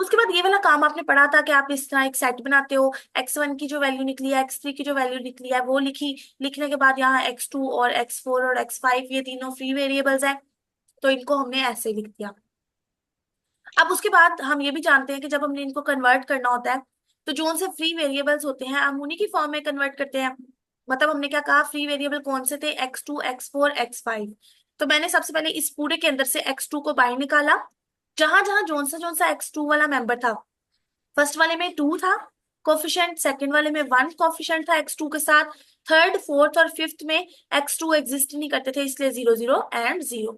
उसके बाद ये वाला काम आपने पढ़ा था कि आप इस तरह एक सेट बनाते हो, x1 की जो वैल्यू निकली है, x3 की जो वैल्यू निकली है वो लिखी, लिखने के बाद यहाँ x2 और x4 और x5 ये तीनों फ्री वेरिएबल्स हैं, तो इनको हमने ऐसे लिख दिया। अब उसके बाद हम ये भी जानते हैं कि जब हमने इनको कन्वर्ट करना होता है तो जो उनसे फ्री वेरिएबल्स होते हैं हम उन्हीं की फॉर्म में कन्वर्ट करते हैं। मतलब हमने क्या कहा, फ्री वेरिएबल कौन से थे, x2 x4 x5। तो मैंने सबसे पहले इस पूरे के अंदर से x2 को बाहर निकाला, जहां जहां जोन सा x2 वाला मेंबर था, फर्स्ट वाले में 2 था कोफिशिएंट, सेकंड वाले में 1 कोफिशिएंट था x2 के साथ, थर्ड फोर्थ और फिफ्थ में x2 एग्जिस्ट नहीं करते थे, इसलिए 0 0 एंड 0।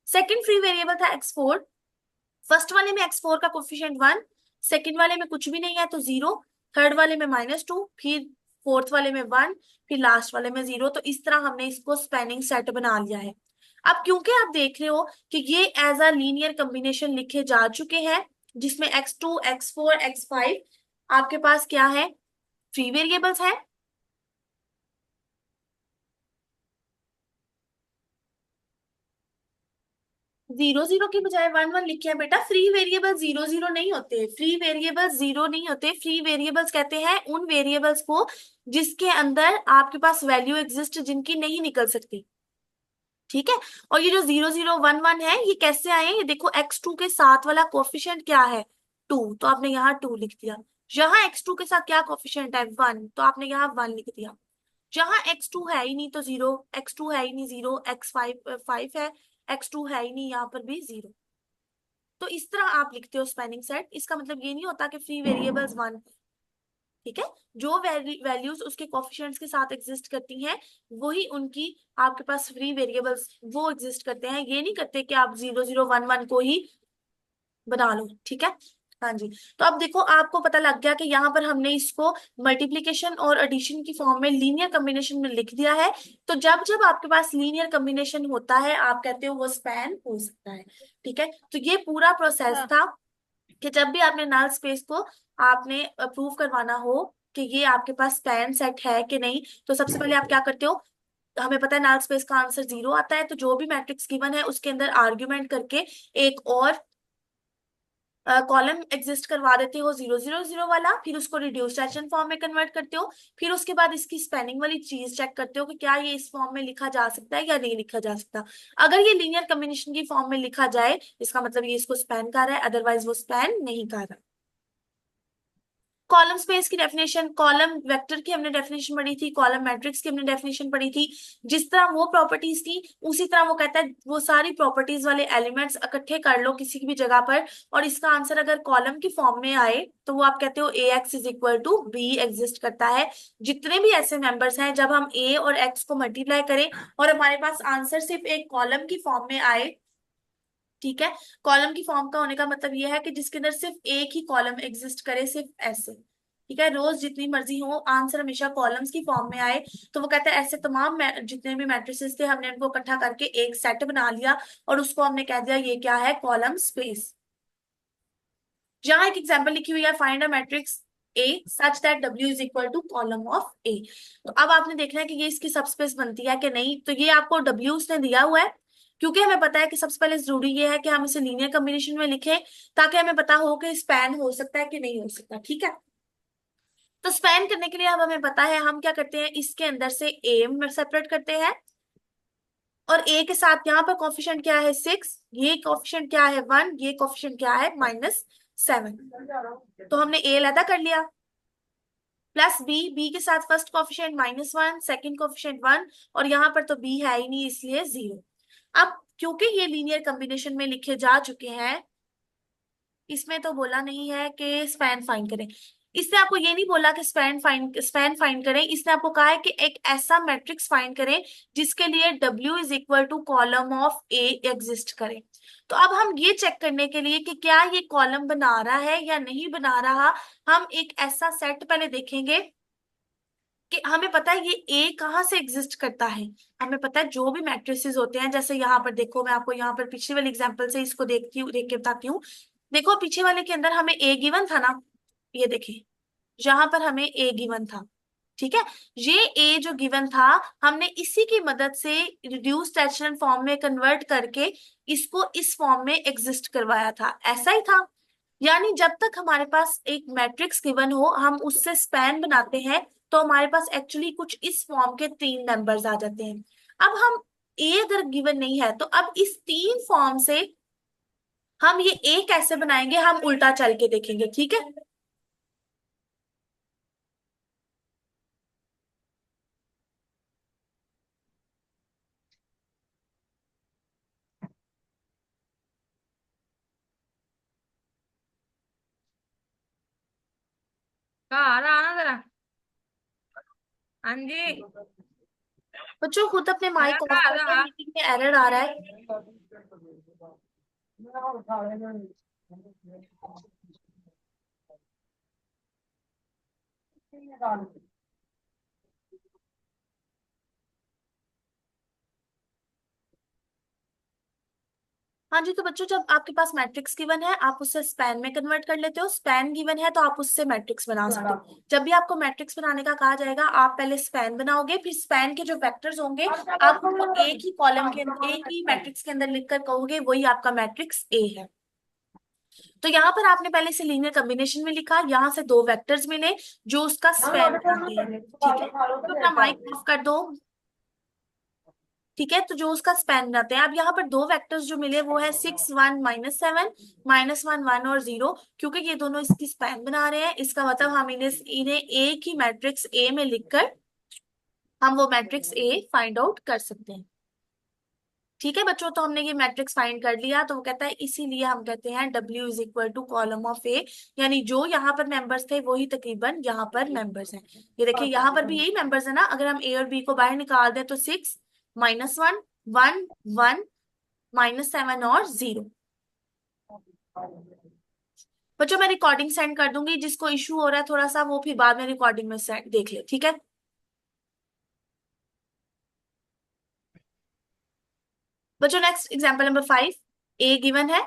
सेकंड फ्री वेरिएबल था x4, फर्स्ट वाले में x4 का कोफिशिएंट 1, सेकंड वाले में कुछ भी नहीं है तो 0, थर्ड वाले में -2, फिर फोर्थ वाले में 1, फिर लास्ट वाले में 0। तो इस तरह हमने इसको स्पैनिंग सेट बना लिया है। अब क्योंकि आप देख रहे हो कि ये एज अ लीनियर कॉम्बिनेशन लिखे जा चुके हैं जिसमें x2 x4 x5 आपके पास क्या है, फ्री वेरिएबल्स है। जीरो जीरो की बजाय 1 1 लिखे हैं बेटा, फ्री वेरिएबल जीरो जीरो नहीं होते, फ्री वेरिएबल्स जीरो नहीं होते। फ्री वेरिएबल्स कहते हैं उन वेरिएबल्स को जिसके अंदर आपके पास वैल्यू एग्जिस्ट जिनकी नहीं निकल सकती, ठीक है। और ये जो 0 0 1 1 है ये कैसे आए, ये देखो x2 के साथ वाला कोफिशिएंट क्या है, 2, तो आपने यहाँ 2 लिख दिया। जहां x2 के साथ क्या कोफिशिएंट है, 1, तो आपने यहाँ 1 लिख दिया। जहां x2 है ही नहीं तो 0, x2 है ही नहीं 0, x5 5 है, x2 है ही नहीं, यहाँ पर भी 0। तो इस तरह आप लिखते हो स्पैनिंग सेट। इसका मतलब ये नहीं होता कि फ्री वेरिएबल्स 1, ठीक है, जो वैल्यूज उसके कोफिशिएंट्स के साथ एग्जिस्ट करती हैं वही उनकी आपके पास फ्री वेरिएबल्स वो एग्जिस्ट करते हैं। ये नहीं करते कि आप 0 0 1 1 को ही बना लो, ठीक है। हाँ जी। तो अब देखो आपको पता लग गया कि यहाँ पर हमने इसको मल्टीप्लिकेशन और एडिशन की फॉर्म में लीनियर कॉम्बिनेशन में लिख दिया है। तो जब जब आपके पास लीनियर कॉम्बिनेशन होता है आप कहते हो वो स्पैन हो सकता है, ठीक है। तो ये पूरा प्रोसेस था कि जब भी आपने नल स्पेस को आपने प्रूव करवाना हो कि ये आपके पास स्पैन सेट है कि नहीं, तो सबसे पहले आप क्या करते हो, हमें पता है नल स्पेस का आंसर 0 आता है, तो जो भी मैट्रिक्स गिवन है उसके अंदर आर्ग्यूमेंट करके एक और कॉलम एग्जिस्ट करवा देते हो 0 0 0 वाला, फिर उसको रिड्यूस्ड एचेलन फॉर्म में कन्वर्ट करते हो, फिर उसके बाद इसकी स्पैनिंग वाली चीज चेक करते हो कि क्या ये इस फॉर्म में लिखा जा सकता है या नहीं लिखा जा सकता। अगर ये लीनियर कॉम्बिनेशन की फॉर्म में लिखा जाए इसका मतलब ये इसको स्पैन कर रहा है, अदरवाइज वो स्पैन नहीं कर रहा। कॉलम स्पेस की डेफिनेशन, कॉलम वेक्टर की हमने डेफिनेशन पढ़ी थी, कॉलम मैट्रिक्स की हमने डेफिनेशन पढ़ी थी। जिस तरह वो प्रॉपर्टीज थी उसी तरह वो कहता है वो सारी प्रॉपर्टीज वाले एलिमेंट्स इकट्ठे कर लो किसी की भी जगह पर, और इसका आंसर अगर कॉलम की फॉर्म में आए तो वो आप कहते हो ax is equal to B exist करता है। जितने भी ऐसे मेंबर्स हैं जब हम a और x को मल्टीप्लाई करें और हमारे पास आंसर सिर्फ एक कॉलम की फॉर्म में आए, ठीक है, कॉलम की फॉर्म का होने का मतलब ये है कि जिसके अंदर सिर्फ एक ही कॉलम एग्जिस्ट करे, सिर्फ ऐसे, ठीक है, रोज जितनी मर्जी हो आंसर हमेशा कॉलम्स की फॉर्म में आए, तो वो कहता है ऐसे तमाम जितने भी मैट्रिसेस थे हमने उनको इकट्ठा करके एक सेट बना लिया और उसको हमने कह दिया ये क्या है, कॉलम स्पेस। जहां एक एग्जांपल लिखी हुई है, find a matrix A such that W is equal to column of A. तो अब आपने देखना है कि ये इसकी सबस्पेस बनती है कि नहीं, तो ये आपको W उसने दिया हुआ है, क्योंकि हमें पता है कि सबसे पहले जरूरी ये है कि हम इसे लीनियर कॉम्बिनेशन में लिखें ताकि हमें पता हो कि स्पैन हो सकता है कि नहीं हो सकता, ठीक है। तो स्पैन करने के लिए अब हमें पता है हम क्या करते हैं, इसके अंदर से ए में सेपरेट करते हैं, और ए के साथ यहाँ पर कोफिशिएंट क्या है 6, ये कोफिशिएंट क्या है 1, ये कोफिशिएंट क्या है -7। तो हमने ए अलहदा कर लिया, प्लस बी, बी के साथ फर्स्ट कोफिशिएंट -1, सेकंड कोफिशिएंट 1, और यहाँ पर तो बी है ही नहीं इसलिए 0। अब क्योंकि ये लीनियर कॉम्बिनेशन में लिखे जा चुके हैं, इसमें तो बोला नहीं है कि स्पैन फाइंड करें, इसने आपको ये नहीं बोला कि स्पैन फाइंड करें, इसने आपको कहा है कि एक ऐसा मैट्रिक्स फाइंड करें जिसके लिए W is equal to column of A exist करे। तो अब हम ये चेक करने के लिए कि क्या ये कॉलम बना रहा है या नहीं बना रहा, हम एक ऐसा सेट पहले देखेंगे कि हमें पता है ये ए कहाँ से एग्जिस्ट करता है। हमें पता है जो भी मैट्रिसेस होते हैं, जैसे यहाँ पर देखो मैं आपको यहाँ पर पिछले वाले एग्जांपल से इसको देख के बताती हूँ। देखो पीछे वाले के अंदर हमें ए गिवन था ना, ये देखिए जहां पर हमें ए गिवन था, ठीक है, ये ए जो गिवन था हमने इसी की मदद से रिड्यूस्ड एचेलन फॉर्म में कन्वर्ट करके इसको इस फॉर्म में एग्जिस्ट करवाया था, ऐसा ही था। यानी जब तक हमारे पास एक मैट्रिक्स गिवन हो हम उससे स्पैन बनाते हैं, तो हमारे पास एक्चुअली कुछ इस फॉर्म के 3 मेंबर्स आ जाते हैं। अब हम ए अगर गिवन नहीं है तो अब इस 3 फॉर्म से हम ये ए कैसे बनाएंगे, हम उल्टा चल के देखेंगे, ठीक है। कहाँ आ रहा आना जरा। हाँ जी। बच्चों खुद अपने मैं माइक ऑफ कहा आ करके, रहा। मीटिंग में एरर आ रहा है। हाँ जी, तो बच्चों जब आपके पास मैट्रिक्स गिवन है आप उससे स्पैन में कन्वर्ट कर लेते हो, स्पैन गिवन है तो आप उससे मैट्रिक्स बना सकते हो। जब भी आपको मैट्रिक्स बनाने का कहा जाएगा आप पहले स्पैन बनाओगे, फिर स्पैन के जो वेक्टर्स होंगे आप उनको एक ही कॉलम के, एक ही मैट्रिक्स के अंदर लिखकर कहोगे वही आपका मैट्रिक्स ए है। तो यहाँ पर आपने पहले से लीनियर कॉम्बिनेशन में लिखा, यहाँ से 2 वेक्टर्स मिले जो उसका स्पैन बनाते हैं, ठीक है। तो अपना माइक ऑफ कर दो, ठीक है। तो जो उसका स्पैन बनाते हैं, अब यहाँ पर 2 वेक्टर्स जो मिले वो है 6 1 -7, -1 1 और 0। क्योंकि ये दोनों इसकी स्पैन बना रहे हैं, इसका मतलब हम इन्हें इन्हें एक ही मैट्रिक्स ए में लिखकर हम वो मैट्रिक्स ए फाइंड आउट कर सकते हैं, ठीक है बच्चों। तो हमने ये मैट्रिक्स फाइंड कर लिया, तो वो कहता है इसीलिए हम कहते हैं W is equal to column of A, यानी जो यहाँ पर मेंबर्स थे वही तकरीबन यहाँ पर मेंबर्स हैं। ये देखिए यहाँ पर भी यही मेंबर्स है ना, अगर हम ए और बी को बाहर निकाल दें तो 6 -1 1 1 -7 और 0। बच्चों मैं रिकॉर्डिंग सेंड कर दूंगी, जिसको इशू हो रहा है थोड़ा सा वो फिर बाद में रिकॉर्डिंग में देख ले, ठीक है। बच्चों next example number 5, A given है।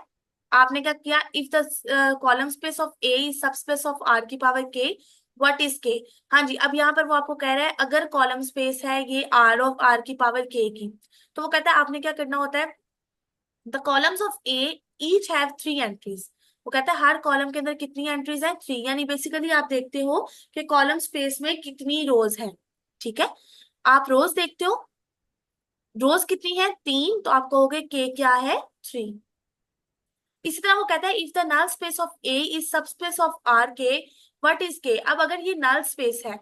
आपने क्या किया, if the column space of A is subspace of R की power K, what is K. हाँ जी, अब यहाँ पर वो आपको कह रहा है अगर कॉलम स्पेस है ये आर ऑफ आर की पावर के की, तो वो कहता है आपने क्या करना होता है, the columns of A each have 3 entries. वो कहता है हर कॉलम के अंदर कितनी एंट्रीज हैं, 3। यानी बेसिकली आप देखते हो कि कॉलम स्पेस में कितनी रोज हैं, ठीक है। आप रोज देखते हो, रोज कितनी है 3, तो आप कहोगे के क्या है 3। इसी तरह वो कहता है if the null space of A is subspace of R K, what is K. अब अगर ये नल स्पेस है,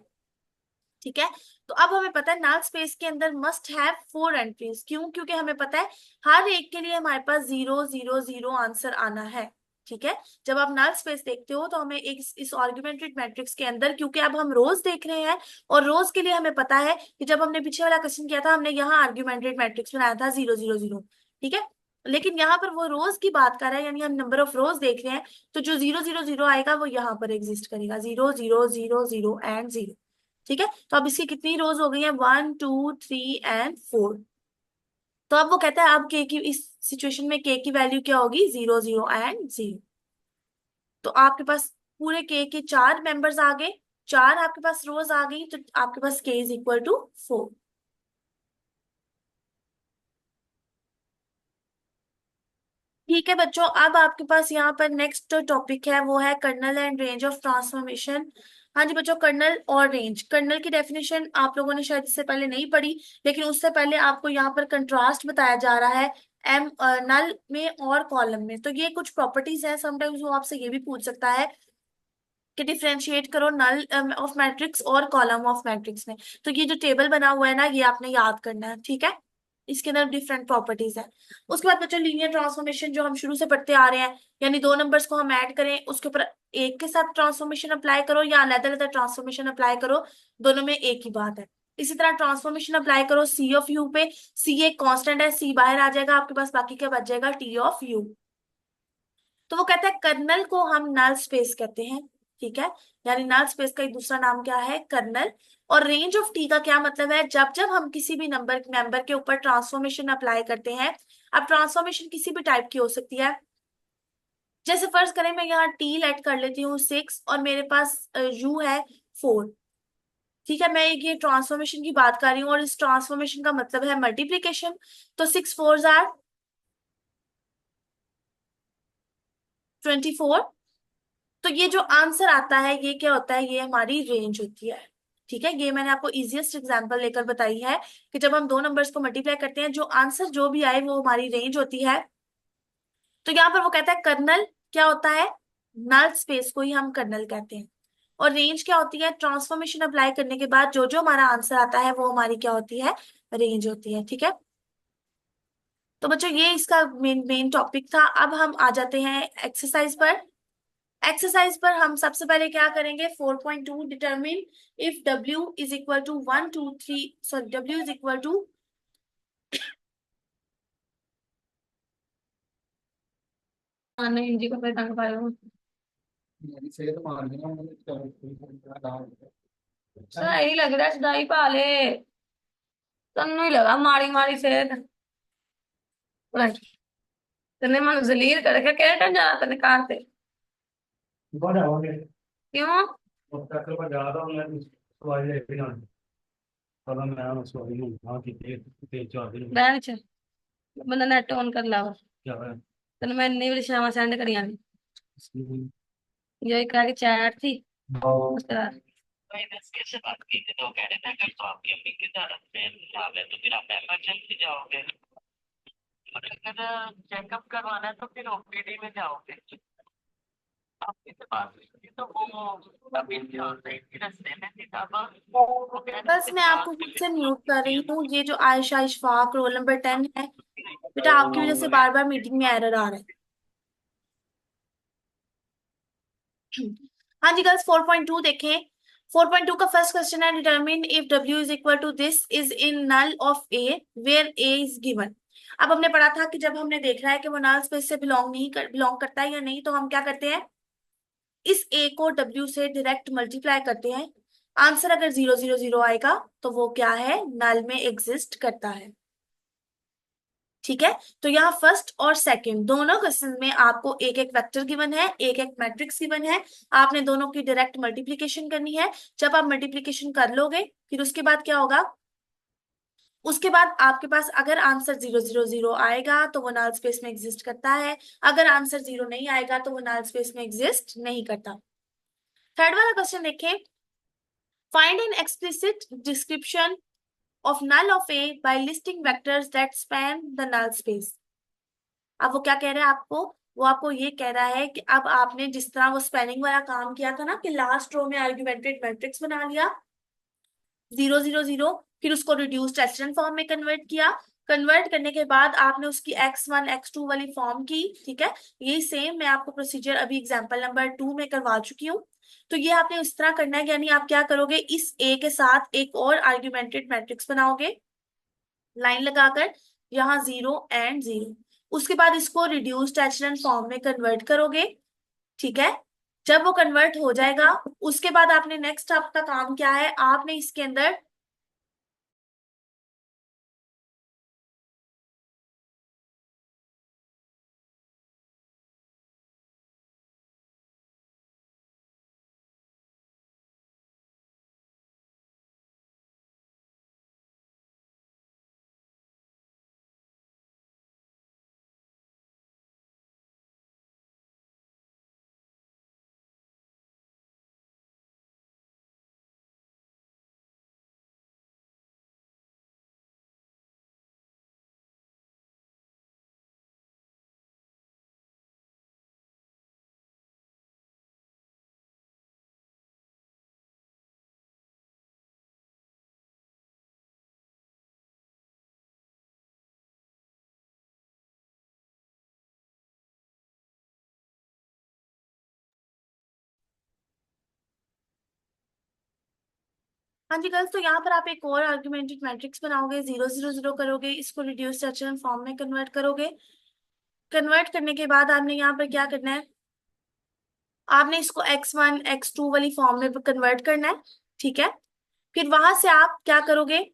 ठीक है, तो अब हमें पता है नल स्पेस के अंदर मस्ट हैव 4 एंट्रीज। क्यों, क्योंकि हमें पता है हर एक के लिए हमारे पास 0 0 0 आंसर आना है, ठीक है। जब आप नल स्पेस देखते हो तो हमें एक इस ऑर्गुमेंटेड मैट्रिक्स के अंदर, क्योंकि अब हम रोज देख रहे हैं और रोज के लिए हमें पता है कि जब हमने पीछे वाला क्वेश्चन किया था हमने यहाँ आर्ग्यूमेंटेड मैट्रिक्स बनाया था 0 0 0, ठीक है। लेकिन यहाँ पर वो रोज की बात कर रहा है, यानी हम नंबर ऑफ रोज देख रहे हैं, तो जो 0 0 0 आएगा वो यहाँ पर एग्जिस्ट करेगा, 0 0 0 0 एंड 0, ठीक है। तो अब इसकी कितनी रोज हो गई है, 1 2 3 एंड 4। तो अब वो कहता है अब के की इस सिचुएशन में के की वैल्यू क्या होगी, 0 0 एंड 0। तो आपके पास पूरे के 4 मेंबर्स आ गए, 4 आपके पास रोज आ गई, तो आपके पास के इज इक्वल टू 4। ठीक है बच्चों, अब आपके पास यहाँ पर नेक्स्ट टॉपिक है वो है kernel and range of transformation. हाँ जी बच्चों, कर्नल और रेंज, कर्नल की डेफिनेशन आप लोगों ने शायद इससे पहले नहीं पढ़ी, लेकिन उससे पहले आपको यहाँ पर कंट्रास्ट बताया जा रहा है एम नल में और कॉलम में। तो ये कुछ प्रॉपर्टीज है, समटाइम्स वो आपसे ये भी पूछ सकता है कि डिफरेंशिएट करो नल ऑफ मैट्रिक्स और कॉलम ऑफ मैट्रिक्स में। तो ये जो टेबल बना हुआ है ना ये आपने याद करना है, ठीक है। इसके अंदर डिफरेंट प्रॉपर्टीज है। उसके बाद बच्चों लीनियर ट्रांसफॉर्मेशन जो हम शुरू से पढ़ते आ रहे हैं, यानी 2 नंबर्स को हम ऐड करें उसके ऊपर एक के साथ ट्रांसफॉर्मेशन अप्लाई करो या अलग अलग ट्रांसफॉर्मेशन अप्लाई करो, दोनों में एक ही बात है। इसी तरह ट्रांसफॉर्मेशन अप्लाई करो सी ऑफ यू पे, सी एक कांस्टेंट है, सी बाहर आ जाएगा, आपके पास बाकी क्या बच जाएगा, टी ऑफ यू। तो वो कहता है कर्नल को हम नल स्पेस कहते हैं, ठीक है। यानी नल स्पेस का एक दूसरा नाम क्या है, कर्नल। और रेंज ऑफ टी का क्या मतलब है, जब जब हम किसी भी नंबर मेंबर के ऊपर ट्रांसफॉर्मेशन अप्लाई करते हैं। अब ट्रांसफॉर्मेशन किसी भी टाइप की हो सकती है, जैसे फर्ज करें मैं यहाँ टी लेट कर लेती हूँ 6 और मेरे पास यू है 4, ठीक है। मैं ये ट्रांसफॉर्मेशन की बात कर रही हूँ और इस ट्रांसफॉर्मेशन का मतलब है मल्टीप्लीकेशन। तो 6 4 आर 24, तो ये जो आंसर आता है ये क्या होता है, ये हमारी रेंज होती है। ठीक है, ये मैंने आपको इजीएस्ट एग्जांपल लेकर बताई है कि जब हम दो नंबर्स को मल्टीप्लाई करते हैं जो आंसर जो भी आए वो हमारी रेंज होती है। तो यहाँ पर वो कहता है कर्नल क्या होता है, नल स्पेस को ही हम कर्नल कहते हैं। और रेंज क्या होती है, ट्रांसफॉर्मेशन अप्लाई करने के बाद जो जो हमारा आंसर आता है वो हमारी क्या होती है, रेंज होती है। ठीक है, तो बच्चों ये इसका मेन मेन टॉपिक था। अब हम आ जाते हैं एक्सरसाइज पर। एक्सरसाइज पर हम सबसे पहले क्या करेंगे, 4.2 determine if W is equal to 1 2 3, sorry W is equal to, हाँ नहीं जी को फिर तंग पायो सही लग रहा है सदाई पा ले तन्नू ही लगा माड़ी माड़ी सेहत तने मन जलील करके कह टन जाना तने कार ते क्यों बहन च बंदा नेट ऑन कर लाओ तने मैं नहीं वाली शामा सेंड करिया जो एक आगे चैट थी उस तरह बस मैं आपको खुद से म्यूट कर रही हूँ। ये जो आयशा इशफाक रोल नंबर 10 है, बेटा आपकी वजह से बार बार मीटिंग में एरर आ रहा है। हाँ जी गर्ल्स, 4.2 देखें। 4.2 का फर्स्ट क्वेश्चन है, determine if W is equal to this is in null of A where A is given. अब हमने पढ़ा था कि जब हमने देखना है कि वो नल स्पेस से बिलोंग करता है या नहीं, तो हम क्या करते हैं, इस A को W से डायरेक्ट मल्टीप्लाई करते हैं। आंसर अगर 0 0 0 आएगा तो वो क्या है, नल में एग्जिस्ट करता है। ठीक है, तो यहाँ फर्स्ट और सेकंड दोनों क्वेश्चन में आपको एक एक वेक्टर गिवन है, एक एक मैट्रिक्स गिवन है। आपने दोनों की डायरेक्ट मल्टीप्लिकेशन करनी है। जब आप मल्टीप्लिकेशन कर लोगे फिर उसके बाद क्या होगा, उसके बाद आपके पास अगर आंसर 0 0 0 आएगा तो वो नल स्पेस में एग्जिस्ट करता है, अगर आंसर 0 नहीं आएगा तो वो नल स्पेस में एग्जिस्ट नहीं करता। थर्ड वाला क्वेश्चन देखें, find an explicit description of null of A by listing vectors that span the null space। अब वो क्या कह रहा है आपको, वो आपको ये कह रहा है कि अब आपने जिस तरह वो स्पेनिंग वाला काम किया था ना कि लास्ट रो में आर्गुमेंटेड मैट्रिक्स बना लिया 0 0 0, फिर उसको रिड्यूस्ड एचेलन फॉर्म में कन्वर्ट किया। कन्वर्ट करने के बाद आपने उसकी x1 x2 वाली फॉर्म की। ठीक है, यही सेम मैं आपको प्रोसीजर अभी एग्जांपल नंबर 2 में करवा चुकी हूँ। तो ये आपने उस तरह करना है, यानी आप क्या करोगे, इस A के साथ एक और आर्गुमेंटेड मैट्रिक्स बनाओगे लाइन लगाकर, यहाँ 0 एंड 0। उसके बाद इसको रिड्यूस्ड एचेलन फॉर्म में कन्वर्ट करोगे। ठीक है, जब वो कन्वर्ट हो जाएगा उसके बाद आपने नेक्स्ट आपका काम क्या है, आपने इसके अंदर हाँ जी गर्ल्स, तो यहाँ पर आप एक और आर्गुमेंटेड मैट्रिक्स बनाओगे, 0 0 0 करोगे, इसको रिड्यूस्ड एचेलन फॉर्म में कन्वर्ट करोगे। कन्वर्ट करने के बाद आपने यहाँ पर क्या करना है, आपने इसको x1 x2 वाली फॉर्म में कन्वर्ट करना है। ठीक है, फिर वहां से आप क्या करोगे,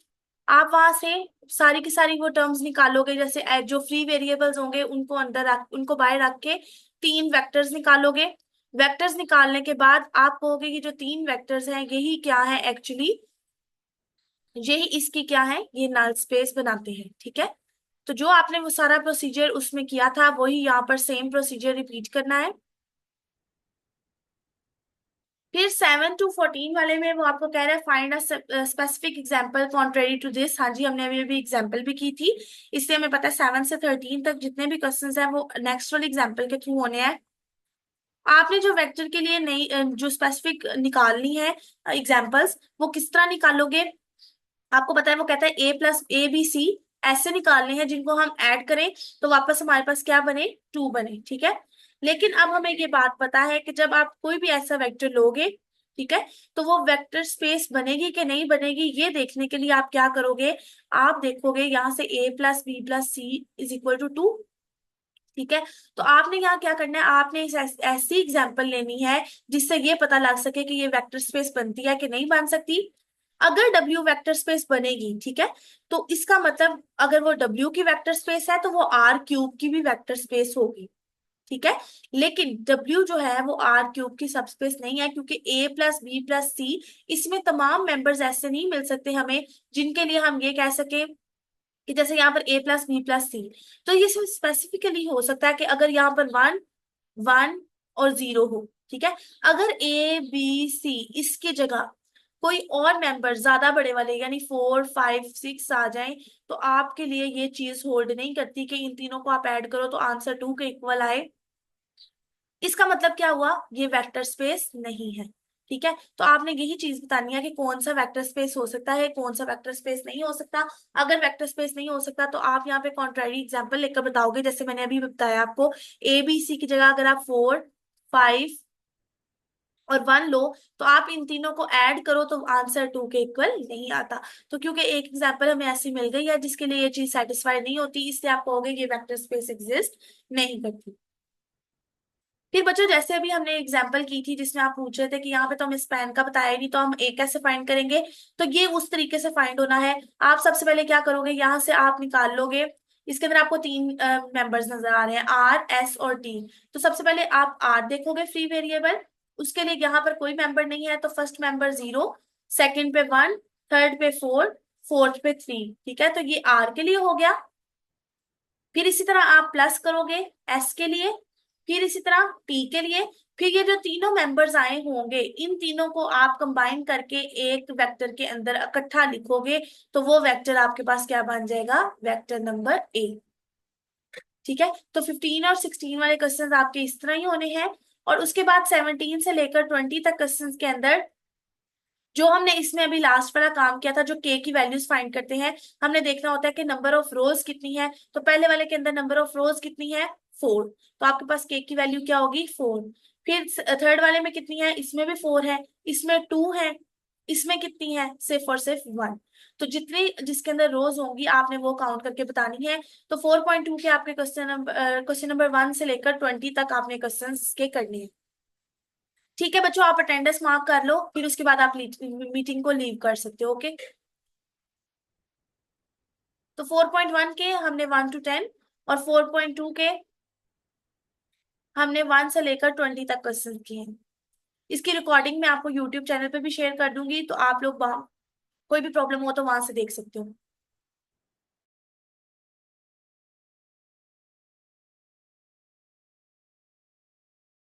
आप वहां से सारी की सारी वो टर्म्स निकालोगे, जैसे जो फ्री वेरिएबल्स होंगे उनको अंदर रख, उनको बाहर रख के तीन वेक्टर्स निकालोगे। वेक्टर्स निकालने के बाद आप कहोगे कि जो तीन वेक्टर्स हैं यही क्या है एक्चुअली, यही इसकी क्या है, ये नल स्पेस बनाते हैं। ठीक है, तो जो आपने वो सारा प्रोसीजर उसमें किया था वही यहाँ पर सेम प्रोसीजर रिपीट करना है। फिर 7 to 14 वाले में वो आपको कह रहा है find a specific example contrary to this. हाँ जी, हमने अभी अभी एग्जांपल भी की थी। इससे हमें पता है 7 से 13 तक जितने भी क्वेश्चंस हैं वो नेक्स्ट वाले एग्जांपल के थ्रू होने हैं। आपने जो वेक्टर के लिए नई जो स्पेसिफिक निकालनी है एग्जांपल्स, वो किस तरह निकालोगे? आपको पता है वो कहता है A+A B C ऐसे निकालने हैं जिनको हम ऐड करें तो वापस हमारे पास क्या बने, 2 बने। ठीक है, लेकिन अब हमें ये बात पता है कि जब आप कोई भी ऐसा वेक्टर लोगे, ठीक है, तो वो वेक्टर स्पेस बनेगी कि नहीं बनेगी, ये देखने के लिए आप क्या करोगे? आप देखोगे यहाँ से A+B+C=2। ठीक है, तो आपने यहाँ क्या करना है, आपने ऐसी एग्जांपल लेनी है जिससे ये पता लग सके कि ये वेक्टर स्पेस बनती है कि नहीं बन सकती। अगर W वेक्टर स्पेस बनेगी, ठीक है, तो इसका मतलब अगर वो W की वेक्टर स्पेस है तो वो R³ की भी वेक्टर स्पेस होगी। ठीक है, लेकिन W जो है वो R³ की सबस्पेस नहीं है, क्योंकि A+B+C इसमें तमाम मेंबर्स ऐसे नहीं मिल सकते हमें जिनके लिए हम ये कह सके कि जैसे यहाँ पर A+B+C। तो ये सिर्फ स्पेसिफिकली हो सकता है कि अगर यहाँ पर 1 1 और 0 हो। ठीक है, अगर A B C इसकी जगह कोई और मेंबर ज्यादा बड़े वाले यानी 4 5 6 आ जाएं, तो आपके लिए ये चीज होल्ड नहीं करती कि इन तीनों को आप ऐड करो तो आंसर 2 के इक्वल आए। इसका मतलब क्या हुआ, ये वेक्टर स्पेस नहीं है। ठीक है, तो आपने यही चीज बतानी है कि कौन सा वेक्टर स्पेस हो सकता है, कौन सा वेक्टर स्पेस नहीं हो सकता। अगर वेक्टर स्पेस नहीं हो सकता तो आप यहाँ पे कॉन्ट्रारी एग्जांपल लेकर बताओगे, जैसे मैंने अभी बताया आपको। ABC की जगह अगर आप 4 5 और 1 लो, तो आप इन तीनों को ऐड करो तो आंसर 2 के इक्वल नहीं आता। तो क्योंकि एक एग्जांपल हमें ऐसी मिल गई है जिसके लिए ये चीज सेटिस्फाई नहीं होती, इसलिए आप कहोगे ये वेक्टर स्पेस एग्जिस्ट नहीं करती। फिर बच्चों जैसे अभी हमने एग्जांपल की थी जिसमें आप पूछ रहे थे कि यहाँ पे तो हम स्पैन का बताया ही नहीं, तो हम ए कैसे फाइंड करेंगे? तो ये उस तरीके से फाइंड होना है। आप सबसे पहले क्या करोगे, यहाँ से आप निकाल लोगे। इसके अंदर आपको 3 मेंबर्स नजर आ रहे हैं, R S और T। तो सबसे पहले आप R देखोगे फ्री वेरिएबल, उसके लिए यहाँ पर कोई मेंबर नहीं है तो फर्स्ट मेंबर 0, सेकंड पे 1, थर्ड पे 4, फोर्थ पे 3। ठीक है, तो ये R के लिए हो गया। फिर इसी तरह आप प्लस करोगे S के लिए, फिर इसी तरह T के लिए। फिर ये जो तीनों मेंबर्स आए होंगे इन तीनों को आप कंबाइन करके एक वेक्टर के अंदर इकट्ठा लिखोगे, तो वो वेक्टर आपके पास क्या बन जाएगा, वेक्टर नंबर A। ठीक है, तो 15 और 16 वाले क्वेश्चन आपके इस तरह ही होने हैं। और उसके बाद 17 से लेकर 20 तक क्वेश्चन के अंदर जो हमने इसमें अभी लास्ट वाला काम किया था, जो के की वैल्यूज फाइंड करते हैं, हमने देखना होता है कि नंबर ऑफ रोज कितनी है। तो पहले वाले के अंदर नंबर ऑफ रोज कितनी है, 4, तो आपके पास के की वैल्यू क्या होगी, 4। फिर थर्ड वाले में कितनी है, इसमें भी 4 है, इसमें 2 है, इसमें कितनी है, सिर्फ 1। तो जितनी जिसके अंदर रोज होंगी आपने वो काउंट करके बतानी है। तो 4.2 के आपके क्वेश्चन नंबर 1 से लेकर 20 तक आपने क्वेश्चन के करने हैं। ठीक है बच्चों, आप अटेंडेंस मार्क कर लो, फिर उसके बाद आप मीटिंग को लीव कर सकते हो। ओके, तो 4.1 के हमने 1 to 10, और 4.2 के हमने 1 से लेकर 20 तक क्वेश्चन किए हैं। इसकी रिकॉर्डिंग मैं आपको यूट्यूब चैनल पे भी शेयर कर दूंगी, तो आप लोग वहाँ कोई भी प्रॉब्लम हो तो वहां से देख सकते हो।